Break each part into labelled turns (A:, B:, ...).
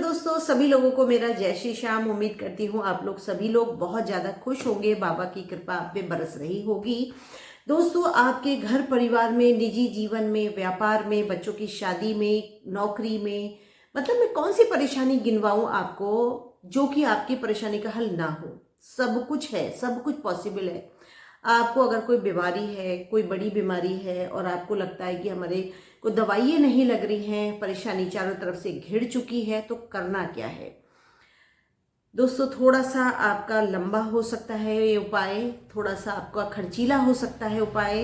A: दोस्तों, सभी लोगों को मेरा जय श्री श्याम। उम्मीद करती हूँ आप लोग सभी लोग बहुत ज़्यादा खुश होंगे। बाबा की कृपा आप पे बरस रही होगी। दोस्तों, आपके घर परिवार में, निजी जीवन में, व्यापार में, बच्चों की शादी में, नौकरी में, मतलब मैं कौन सी परेशानी गिनवाऊँ आपको जो कि आपकी परेशानी का हल ना हो। सब कुछ है, सब कुछ पॉसिबल है। आपको अगर कोई बीमारी है, कोई बड़ी बीमारी है और आपको लगता है कि हमारे को दवाइयाँ नहीं लग रही हैं, परेशानी चारों तरफ से घिर चुकी है, तो करना क्या है दोस्तों? थोड़ा सा आपका लंबा हो सकता है ये उपाय, थोड़ा सा आपका खर्चीला हो सकता है उपाय,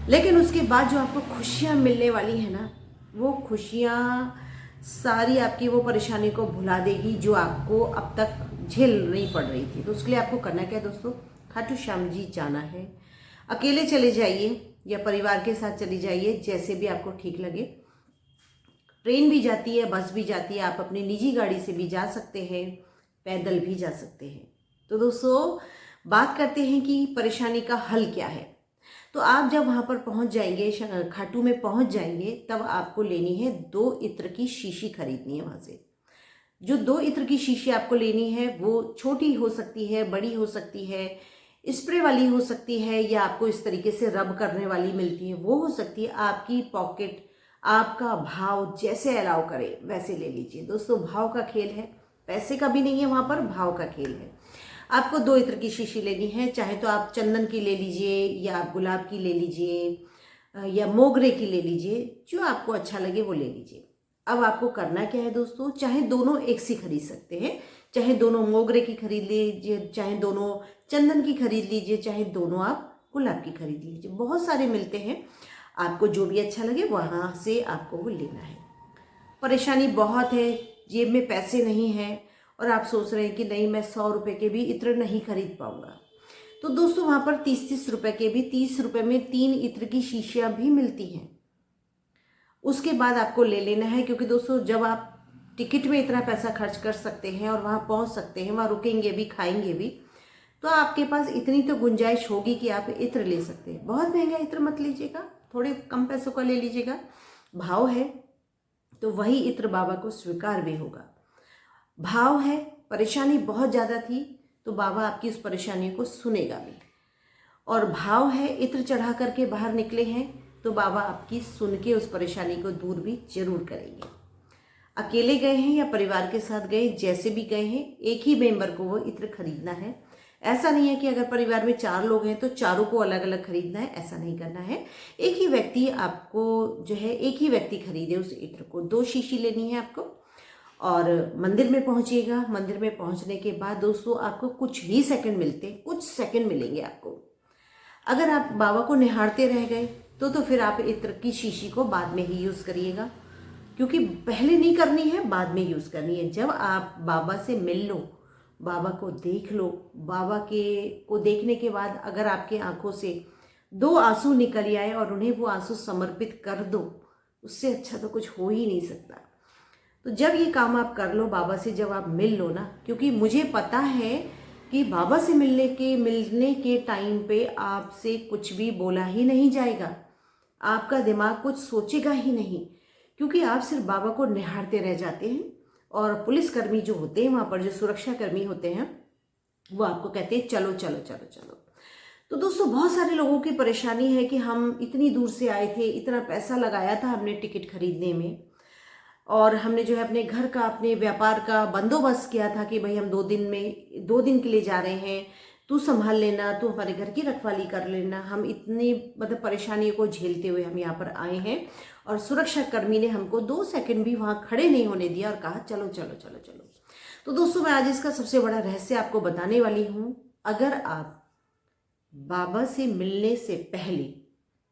A: लेकिन उसके बाद जो आपको खुशियाँ मिलने वाली है ना, वो खुशियाँ सारी आपकी वो परेशानी को भुला देगी जो आपको अब तक झेलनी पड़ रही थी। तो उसके लिए आपको करना क्या है दोस्तों? खाटू श्याम जी जाना है। अकेले चले जाइए या परिवार के साथ चली जाइए, जैसे भी आपको ठीक लगे। ट्रेन भी जाती है, बस भी जाती है, आप अपनी निजी गाड़ी से भी जा सकते हैं, पैदल भी जा सकते हैं। तो दोस्तों, बात करते हैं कि परेशानी का हल क्या है। तो आप जब वहाँ पर पहुँच जाएंगे, खाटू में पहुँच जाएंगे, तब आपको लेनी है 2 इत्र की शीशी खरीदनी है वहाँ से। जो 2 इत्र की शीशी आपको लेनी है वो छोटी हो सकती है, बड़ी हो सकती है, स्प्रे वाली हो सकती है, या आपको इस तरीके से रब करने वाली मिलती है वो हो सकती है। आपकी पॉकेट, आपका भाव जैसे अलाउ करे वैसे ले लीजिए। दोस्तों, भाव का खेल है, पैसे का भी नहीं है वहाँ पर, भाव का खेल है। आपको 2 इत्र की शीशी लेनी है, चाहे तो आप चंदन की ले लीजिए, या आप गुलाब की ले लीजिए, या मोगरे की ले लीजिए, जो आपको अच्छा लगे वो ले लीजिए। अब आपको करना क्या है दोस्तों? चाहे दोनों एक सी खरीद सकते हैं, चाहे दोनों मोगरे की खरीद लीजिए, चाहे दोनों चंदन की खरीद लीजिए, चाहे दोनों आप गुलाब की खरीद लीजिए। बहुत सारे मिलते हैं, आपको जो भी अच्छा लगे वहाँ से आपको वो लेना है। परेशानी बहुत है, जेब में पैसे नहीं हैं और आप सोच रहे हैं कि नहीं, मैं 100 रुपये के भी इत्र नहीं खरीद पाऊंगा। तो दोस्तों, वहाँ पर 30-30 रुपये के भी, 30 रुपये में 3 इत्र की शीशियाँ भी मिलती हैं। उसके बाद आपको ले लेना है, क्योंकि दोस्तों जब आप टिकट में इतना पैसा खर्च कर सकते हैं और वहाँ पहुँच सकते हैं, वहाँ रुकेंगे भी, खाएंगे भी, तो आपके पास इतनी तो गुंजाइश होगी कि आप इत्र ले सकते हैं। बहुत महंगा इत्र मत लीजिएगा, थोड़े कम पैसों का ले लीजिएगा। भाव है तो वही इत्र बाबा को स्वीकार भी होगा। भाव है, परेशानी बहुत ज़्यादा थी तो बाबा आपकी उस परेशानी को सुनेगा भी। और भाव है, इत्र चढ़ा करके बाहर निकले हैं तो बाबा आपकी सुन के उस परेशानी को दूर भी जरूर करेंगे। अकेले गए हैं या परिवार के साथ गए, जैसे भी गए हैं, एक ही मेंबर को वो इत्र खरीदना है। ऐसा नहीं है कि अगर परिवार में 4 लोग हैं तो चारों को अलग अलग खरीदना है, ऐसा नहीं करना है। एक ही व्यक्ति आपको जो है, एक ही व्यक्ति खरीदे उस इत्र को। 2 शीशी लेनी है आपको और मंदिर में पहुंचिएगा। मंदिर में पहुंचने के बाद दोस्तों, आपको कुछ ही सेकंड मिलते, कुछ सेकंड मिलेंगे आपको। अगर आप बाबा को निहारते रह गए तो फिर आप इत्र की शीशी को बाद में ही यूज़ करिएगा, क्योंकि पहले नहीं करनी है, बाद में यूज़ करनी है। जब आप बाबा से मिल लो, बाबा को देख लो, बाबा के को देखने के बाद अगर आपके आंखों से 2 आंसू निकल आए और उन्हें वो आंसू समर्पित कर दो, उससे अच्छा तो कुछ हो ही नहीं सकता। तो जब ये काम आप कर लो, बाबा से जब आप मिल लो ना, क्योंकि मुझे पता है कि बाबा से मिलने के टाइम पे आपसे कुछ भी बोला ही नहीं जाएगा, आपका दिमाग कुछ सोचेगा ही नहीं, क्योंकि आप सिर्फ बाबा को निहारते रह जाते हैं। और पुलिसकर्मी जो होते हैं वहाँ पर, जो सुरक्षा कर्मी होते हैं, वो आपको कहते हैं चलो चलो चलो चलो। तो दोस्तों, बहुत सारे लोगों की परेशानी है कि हम इतनी दूर से आए थे, इतना पैसा लगाया था हमने टिकट खरीदने में, और हमने जो है अपने घर का, अपने व्यापार का बंदोबस्त किया था कि भाई हम 2 दिन के लिए जा रहे हैं, तू संभाल लेना, तू हमारे घर की रखवाली कर लेना। हम इतनी मतलब परेशानियों को झेलते हुए हम यहाँ पर आए हैं और सुरक्षा कर्मी ने हमको 2 सेकंड भी वहाँ खड़े नहीं होने दिया और कहा चलो चलो चलो चलो। तो दोस्तों, मैं आज इसका सबसे बड़ा रहस्य आपको बताने वाली हूँ। अगर आप बाबा से मिलने से पहले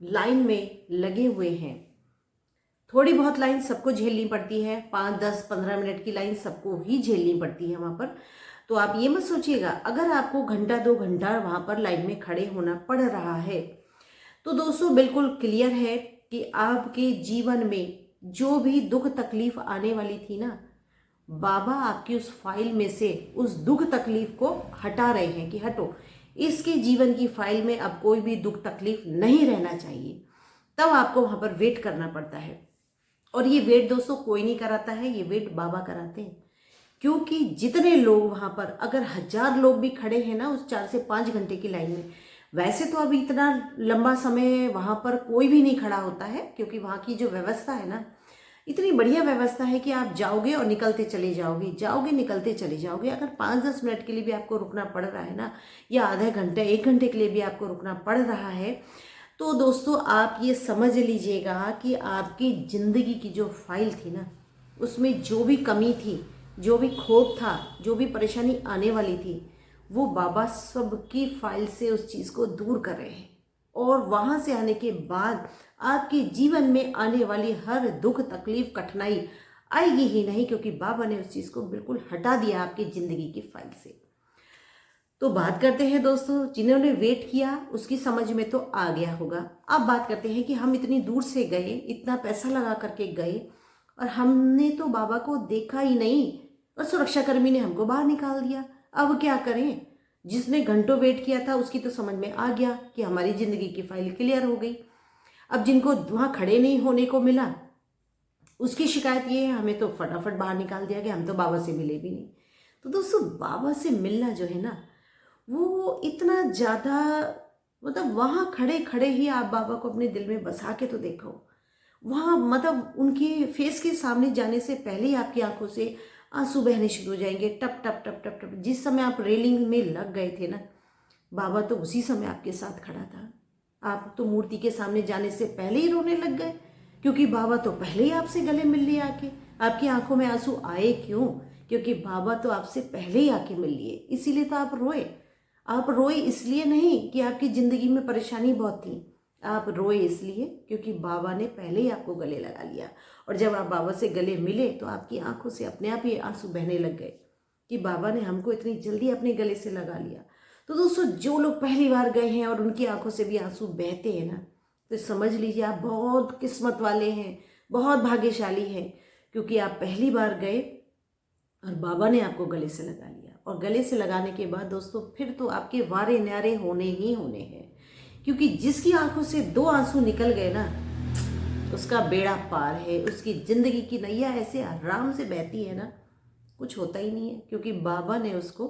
A: लाइन में लगे हुए हैं, थोड़ी बहुत लाइन सबको झेलनी पड़ती है, 5, 10, 15 मिनट की लाइन सबको ही झेलनी पड़ती है वहाँ पर। तो आप ये मत सोचिएगा, अगर आपको घंटा 2 घंटा वहाँ पर लाइन में खड़े होना पड़ रहा है तो दोस्तों बिल्कुल क्लियर है कि आपके जीवन में जो भी दुख तकलीफ आने वाली थी ना, बाबा आपकी उस फाइल में से उस दुख तकलीफ को हटा रहे हैं कि हटो, इसके जीवन की फाइल में अब कोई भी दुख तकलीफ नहीं रहना चाहिए। तब आपको वहाँ पर वेट करना पड़ता है। और ये वेट दोस्तों कोई नहीं कराता है, ये वेट बाबा कराते हैं। क्योंकि जितने लोग वहाँ पर, अगर 1000 लोग भी खड़े हैं ना उस 4 से 5 घंटे की लाइन में, वैसे तो अभी इतना लंबा समय वहाँ पर कोई भी नहीं खड़ा होता है, क्योंकि वहाँ की जो व्यवस्था है ना, इतनी बढ़िया व्यवस्था है कि आप जाओगे और निकलते चले जाओगे, जाओगे निकलते चले जाओगे। अगर 5-10 मिनट के लिए भी आपको रुकना पड़ रहा है ना, या आधा घंटा 1 घंटे के लिए भी आपको रुकना पड़ रहा है, तो दोस्तों आप ये समझ लीजिएगा कि आपकी ज़िंदगी की जो फाइल थी ना, उसमें जो भी कमी थी, जो भी खोट था, जो भी परेशानी आने वाली थी, वो बाबा सबकी फाइल से उस चीज़ को दूर कर रहे हैं। और वहाँ से आने के बाद आपके जीवन में आने वाली हर दुख तकलीफ कठिनाई आएगी ही नहीं, क्योंकि बाबा ने उस चीज़ को बिल्कुल हटा दिया आपकी ज़िंदगी की फाइल से। तो बात करते हैं दोस्तों, जिन्होंने वेट किया उसकी समझ में तो आ गया होगा। अब बात करते हैं कि हम इतनी दूर से गए, इतना पैसा लगा करके गए, और हमने तो बाबा को देखा ही नहीं, और सुरक्षाकर्मी ने हमको बाहर निकाल दिया। अब क्या करें? जिसने घंटों वेट किया था उसकी तो समझ में आ गया कि हमारी ज़िंदगी की फाइल क्लियर हो गई। अब जिनको वहाँ खड़े नहीं होने को मिला, उसकी शिकायत ये है हमें तो फटाफट बाहर निकाल दिया गया, हम तो बाबा से मिले भी नहीं। तो दोस्तों बाबा से मिलना जो है ना, वो इतना ज़्यादा, मतलब वहाँ खड़े खड़े ही आप बाबा को अपने दिल में बसा के तो देखो। वहाँ मतलब उनके फेस के सामने जाने से पहले ही आपकी आंखों से आंसू बहने शुरू हो जाएंगे, टप टप टप टप टप। जिस समय आप रेलिंग में लग गए थे ना, बाबा तो उसी समय आपके साथ खड़ा था। आप तो मूर्ति के सामने जाने से पहले ही रोने लग गए, क्योंकि बाबा तो पहले ही आपसे गले मिल लिए आके। आपकी आंखों में आंसू आए क्यों? क्योंकि बाबा तो आपसे पहले ही आके मिल लिए, इसीलिए तो आप रोए। आप रोए इसलिए नहीं कि आपकी ज़िंदगी में परेशानी बहुत थी, आप रोए इसलिए क्योंकि बाबा ने पहले ही आपको गले लगा लिया। और जब आप बाबा से गले मिले तो आपकी आंखों से अपने आप ही आंसू बहने लग गए कि बाबा ने हमको इतनी जल्दी अपने गले से लगा लिया। तो दोस्तों जो लोग पहली बार गए हैं और उनकी आंखों से भी आंसू बहते हैं ना, तो समझ लीजिए आप बहुत किस्मत वाले हैं, बहुत भाग्यशाली हैं, क्योंकि आप पहली बार गए और बाबा ने आपको गले से लगा लिया। और गले से लगाने के बाद दोस्तों फिर तो आपके वारे न्यारे होने ही होने हैं, क्योंकि जिसकी आंखों से 2 आंसू निकल गए ना, उसका बेड़ा पार है। उसकी ज़िंदगी की नैया ऐसे आराम से बहती है ना, कुछ होता ही नहीं है, क्योंकि बाबा ने उसको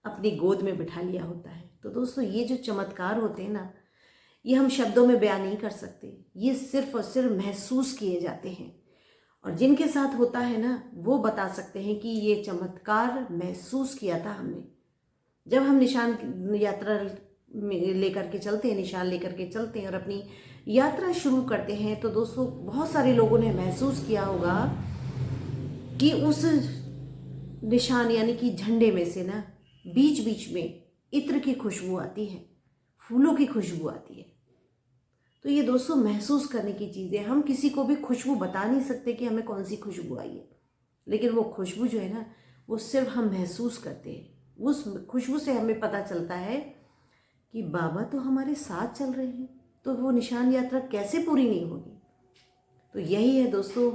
A: अपनी गोद में बिठा लिया होता है। तो दोस्तों ये जो चमत्कार होते हैं ना, ये हम शब्दों में बयान नहीं कर सकते, ये सिर्फ और सिर्फ महसूस किए जाते हैं। और जिनके साथ होता है ना, वो बता सकते हैं कि ये चमत्कार महसूस किया था हमने। जब हम निशान यात्रा लेकर के चलते हैं, निशान लेकर के चलते हैं और अपनी यात्रा शुरू करते हैं, तो दोस्तों बहुत सारे लोगों ने महसूस किया होगा कि उस निशान यानी कि झंडे में से ना बीच बीच में इत्र की खुशबू आती है, फूलों की खुशबू आती है। तो ये दोस्तों महसूस करने की चीज़ है। हम किसी को भी खुशबू बता नहीं सकते कि हमें कौन सी खुशबू आई है, लेकिन वो खुशबू जो है ना, वो सिर्फ हम महसूस करते हैं। उस खुशबू से हमें पता चलता है कि बाबा तो हमारे साथ चल रहे हैं, तो वो निशान यात्रा कैसे पूरी नहीं होगी। तो यही है दोस्तों,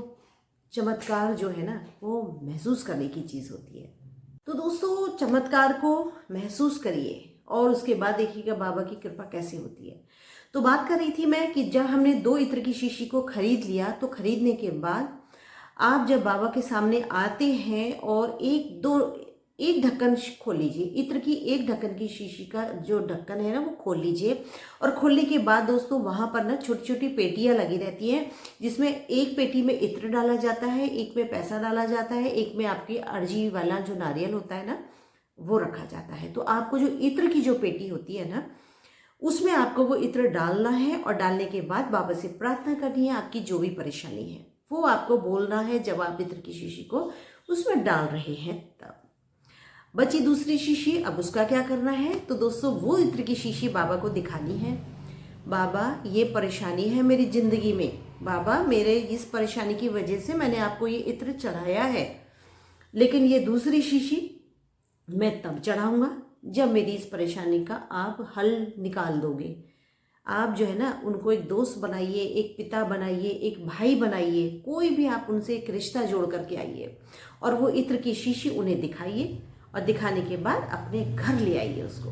A: चमत्कार जो है ना, वो महसूस करने की चीज़ होती है। तो दोस्तों चमत्कार को महसूस करिए और उसके बाद देखिएगा बाबा की कृपा कैसे होती है। तो बात कर रही थी मैं कि जब हमने 2 इत्र की शीशी को खरीद लिया, तो खरीदने के बाद आप जब बाबा के सामने आते हैं और एक ढक्कन खोल लीजिए, इत्र की एक ढक्कन की शीशी का जो ढक्कन है ना, वो खोल लीजिए। और खोलने के बाद दोस्तों वहाँ पर ना छोटी छोटी पेटियाँ लगी रहती हैं, जिसमें एक पेटी में इत्र डाला जाता है, एक में पैसा डाला जाता है, एक में आपकी अर्जी वाला जो नारियल होता है ना, वो रखा जाता है। तो आपको जो इत्र की जो पेटी होती है ना, उसमें आपको वो इत्र डालना है, और डालने के बाद बाबा से प्रार्थना करनी है। आपकी जो भी परेशानी है वो आपको बोलना है जब आप इत्र की शीशी को उसमें डाल रहे हैं। तब बची दूसरी शीशी, अब उसका क्या करना है? तो दोस्तों वो इत्र की शीशी बाबा को दिखानी है। बाबा ये परेशानी है मेरी ज़िंदगी में, बाबा मेरे इस परेशानी की वजह से मैंने आपको ये इत्र चढ़ाया है, लेकिन ये दूसरी शीशी मैं तब चढ़ाऊँगा जब मेरी इस परेशानी का आप हल निकाल दोगे। आप जो है ना, उनको एक दोस्त बनाइए, एक पिता बनाइए, एक भाई बनाइए, कोई भी आप उनसे एक रिश्ता जोड़ करके आइए, और वो इत्र की शीशी उन्हें दिखाइए, और दिखाने के बाद अपने घर ले आइए उसको।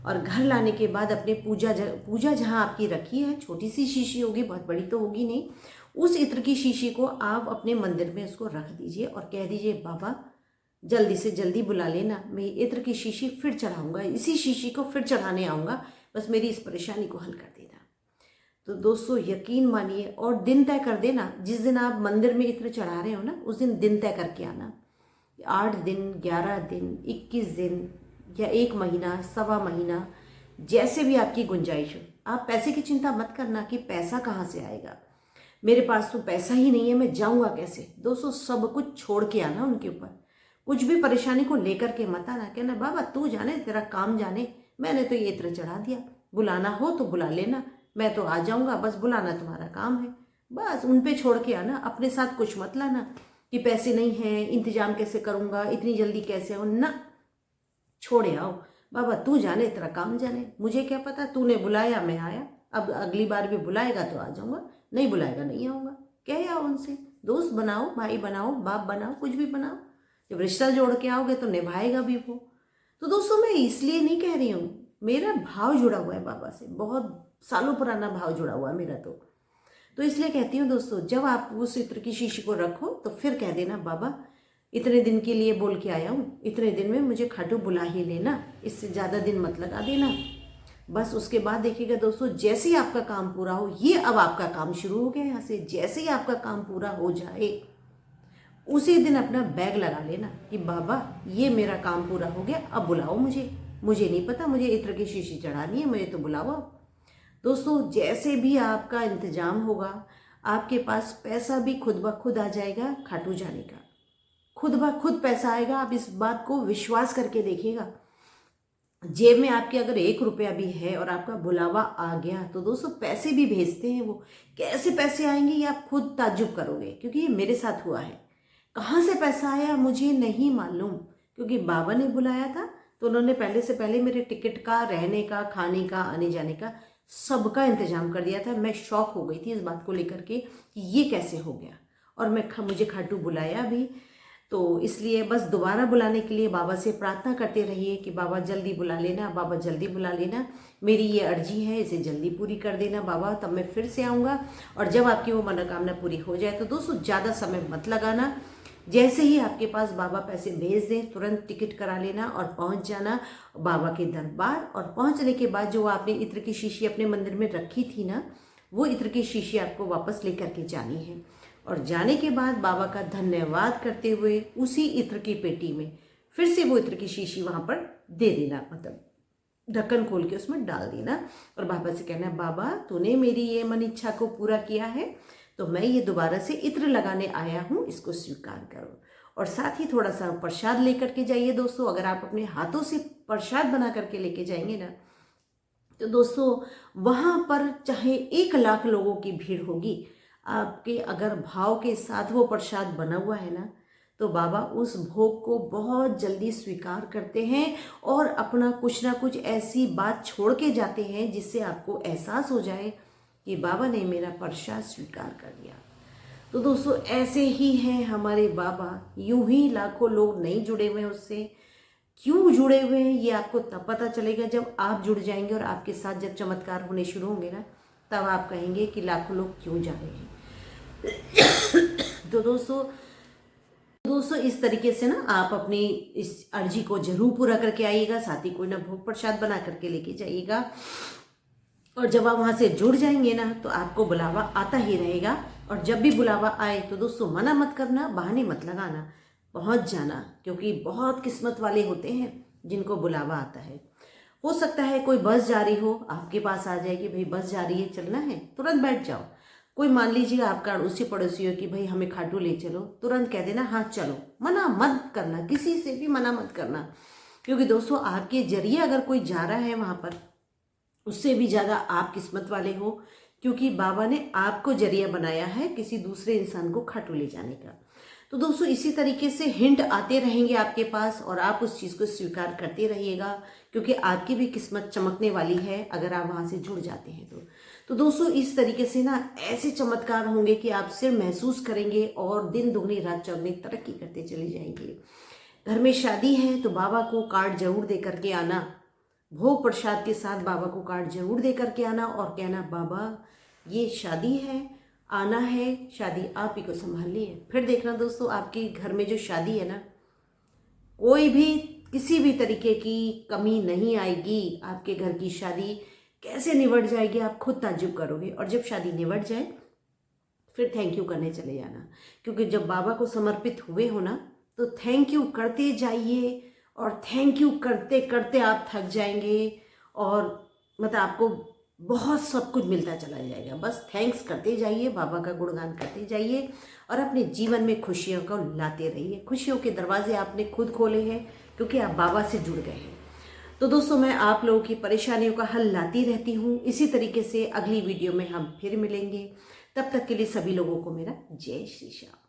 A: और घर लाने के बाद अपने पूजा जहाँ आपकी रखी है, छोटी सी शीशी होगी, बहुत बड़ी तो होगी नहीं, उस इत्र की शीशी को आप अपने मंदिर में उसको रख दीजिए और कह दीजिए बाबा जल्दी से जल्दी बुला लेना, मैं इत्र की शीशी फिर चढ़ाऊंगा, इसी शीशी को फिर चढ़ाने आऊँगा, बस मेरी इस परेशानी को हल कर देना। तो दोस्तों यकीन मानिए और दिन तय कर देना, जिस दिन आप मंदिर में इत्र चढ़ा रहे हो ना उस दिन तय करके आना। 8 दिन, 11 दिन, 21 दिन या 1 महीना, सवा महीना, जैसे भी आपकी गुंजाइश हो। आप पैसे की चिंता मत करना कि पैसा कहाँ से आएगा, मेरे पास तो पैसा ही नहीं है, मैं जाऊँगा कैसे। दोस्तों सब कुछ छोड़ के आना उनके ऊपर, कुछ भी परेशानी को लेकर के मत आना, कहना बाबा तू जाने, तेरा काम जाने, मैंने तो ये इत्र चढ़ा दिया, बुलाना हो तो बुला लेना, मैं तो आ जाऊँगा, बस बुलाना तुम्हारा काम है। बस उन पे छोड़ के आना, अपने साथ कुछ मत लाना कि पैसे नहीं हैं, इंतजाम कैसे करूँगा, इतनी जल्दी कैसे हो, ना, छोड़े आओ। बाबा तू जाने, तेरा काम जाने, मुझे क्या पता, तूने बुलाया मैं आया, अब अगली बार भी बुलाएगा तो आ जाऊँगा, नहीं बुलाएगा नहीं आऊँगा। कह आओ उनसे, दोस्त बनाओ, भाई बनाओ, बाप बनाओ, कुछ भी बनाओ, जब रिश्ता जोड़ के आओगे तो निभाएगा भी वो। तो दोस्तों मैं इसलिए नहीं कह रही हूँ, मेरा भाव जुड़ा हुआ है बाबा से, बहुत सालों पुराना भाव जुड़ा हुआ है मेरा। तो इसलिए कहती हूँ दोस्तों, जब आप उस इत्र की शीशी को रखो तो फिर कह देना बाबा इतने दिन के लिए बोल के आया हूँ, इतने दिन में मुझे खाटू बुला ही लेना, इससे ज़्यादा दिन मत लगा देना। बस उसके बाद देखिएगा दोस्तों, जैसे ही आपका काम पूरा हो, ये अब आपका काम शुरू हो गया यहाँ से, जैसे ही आपका काम पूरा हो जाए उसी दिन अपना बैग लगा लेना कि बाबा ये मेरा काम पूरा हो गया, अब बुलाओ मुझे, मुझे नहीं पता, मुझे इत्र की शीशी चढ़ानी है, मुझे तो बुलाओ। दोस्तों जैसे भी आपका इंतजाम होगा, आपके पास पैसा भी खुद ब खुद आ जाएगा, खाटू जाने का खुद ब खुद पैसा आएगा। आप इस बात को विश्वास करके देखिएगा, जेब में आपके अगर 1 रुपया भी है और आपका बुलावा आ गया तो दोस्तों पैसे भी भेजते हैं वो, कैसे पैसे आएंगे ये आप खुद ताज्जुब करोगे, क्योंकि ये मेरे साथ हुआ है। कहाँ से पैसा आया मुझे नहीं मालूम, क्योंकि बाबा ने बुलाया था तो उन्होंने पहले से पहले मेरे टिकट का, रहने का, खाने का, आने जाने का सबका इंतजाम कर दिया था। मैं शॉक हो गई थी इस बात को लेकर के कि ये कैसे हो गया, और मुझे खाटू बुलाया भी। तो इसलिए बस दोबारा बुलाने के लिए बाबा से प्रार्थना करते रहिए कि बाबा जल्दी बुला लेना, बाबा जल्दी बुला लेना, मेरी ये अर्जी है, इसे जल्दी पूरी कर देना बाबा, तब मैं फिर से आऊँगा। और जब आपकी वो मनोकामना पूरी हो जाए तो दोस्तों ज़्यादा समय मत लगाना, जैसे ही आपके पास बाबा पैसे भेज दें तुरंत टिकट करा लेना और पहुंच जाना बाबा के दरबार। और पहुंचने के बाद जो आपने इत्र की शीशी अपने मंदिर में रखी थी ना, वो इत्र की शीशी आपको वापस लेकर के जानी है। और जाने के बाद बाबा का धन्यवाद करते हुए उसी इत्र की पेटी में फिर से वो इत्र की शीशी वहाँ पर दे देना, मतलब ढक्कन खोल के उसमें डाल देना और बाबा से कहना बाबा तूने मेरी ये मन इच्छा को पूरा किया है, तो मैं ये दोबारा से इत्र लगाने आया हूँ, इसको स्वीकार करो। और साथ ही थोड़ा सा प्रसाद लेकर के जाइए दोस्तों। अगर आप अपने हाथों से प्रसाद बना करके लेके जाएंगे ना, तो दोस्तों वहाँ पर चाहे 1 लाख लोगों की भीड़ होगी, आपके अगर भाव के साथ वो प्रसाद बना हुआ है ना, तो बाबा उस भोग को बहुत जल्दी स्वीकार करते हैं और अपना कुछ ना कुछ ऐसी बात छोड़ के जाते हैं जिससे आपको एहसास हो जाए कि बाबा ने मेरा प्रसाद स्वीकार कर लिया। तो दोस्तों ऐसे ही हैं हमारे बाबा, यूं ही लाखों लोग नहीं जुड़े हुए हैं उससे। क्यों जुड़े हुए हैं ये आपको तब पता चलेगा जब आप जुड़ जाएंगे और आपके साथ जब चमत्कार होने शुरू होंगे ना, तब आप कहेंगे कि लाखों लोग क्यों जा रहे हैं। तो दोस्तों इस तरीके से ना आप अपनी इस अर्जी को जरूर पूरा करके आइएगा, साथ ही कोई ना भोग प्रसाद बना करके लेके जाइएगा। और जब आप वहाँ से जुड़ जाएंगे ना तो आपको बुलावा आता ही रहेगा। और जब भी बुलावा आए तो दोस्तों मना मत करना, बहाने मत लगाना, पहुँच जाना, क्योंकि बहुत किस्मत वाले होते हैं जिनको बुलावा आता है। हो सकता है कोई बस जा रही हो, आपके पास आ जाए कि भाई बस जा रही है, चलना है, तुरंत बैठ जाओ। कोई मान लीजिए आपका अड़ोसी पड़ोसी हो कि भाई हमें खाटू ले चलो, तुरंत कह देना हाँ चलो, मना मत करना, किसी से भी मना मत करना। क्योंकि दोस्तों आपके जरिए अगर कोई जा रहा है वहाँ पर, उससे भी ज़्यादा आप किस्मत वाले हो, क्योंकि बाबा ने आपको जरिया बनाया है किसी दूसरे इंसान को खाटू ले जाने का। तो दोस्तों इसी तरीके से हिंट आते रहेंगे आपके पास और आप उस चीज़ को स्वीकार करते रहिएगा, क्योंकि आपकी भी किस्मत चमकने वाली है अगर आप वहाँ से जुड़ जाते हैं तो दोस्तों इस तरीके से ना ऐसे चमत्कार होंगे कि आप सिर्फ महसूस करेंगे और दिन दुगनी रात चौगनी तरक्की करते चले जाएंगे। घर में शादी है तो बाबा को कार्ड जरूर दे करके आना, भोग प्रसाद के साथ बाबा को कार्ड जरूर दे करके आना और कहना बाबा ये शादी है, आना है, शादी आप ही को संभालनी है। फिर देखना दोस्तों, आपके घर में जो शादी है ना, कोई भी किसी भी तरीके की कमी नहीं आएगी। आपके घर की शादी कैसे निबट जाएगी आप खुद ताज्जुब करोगे। और जब शादी निबट जाए फिर थैंक यू करने चले जाना, क्योंकि जब बाबा को समर्पित हुए हो ना तो थैंक यू करते जाइए। और थैंक यू करते करते आप थक जाएंगे और मतलब आपको बहुत सब कुछ मिलता चला जाएगा। बस थैंक्स करते जाइए, बाबा का गुणगान करते जाइए और अपने जीवन में खुशियों को लाते रहिए। खुशियों के दरवाजे आपने खुद खोले हैं क्योंकि आप बाबा से जुड़ गए हैं। तो दोस्तों, मैं आप लोगों की परेशानियों का हल लाती रहती हूँ। इसी तरीके से अगली वीडियो में हम फिर मिलेंगे। तब तक के लिए सभी लोगों को मेरा जय श्री श्याम।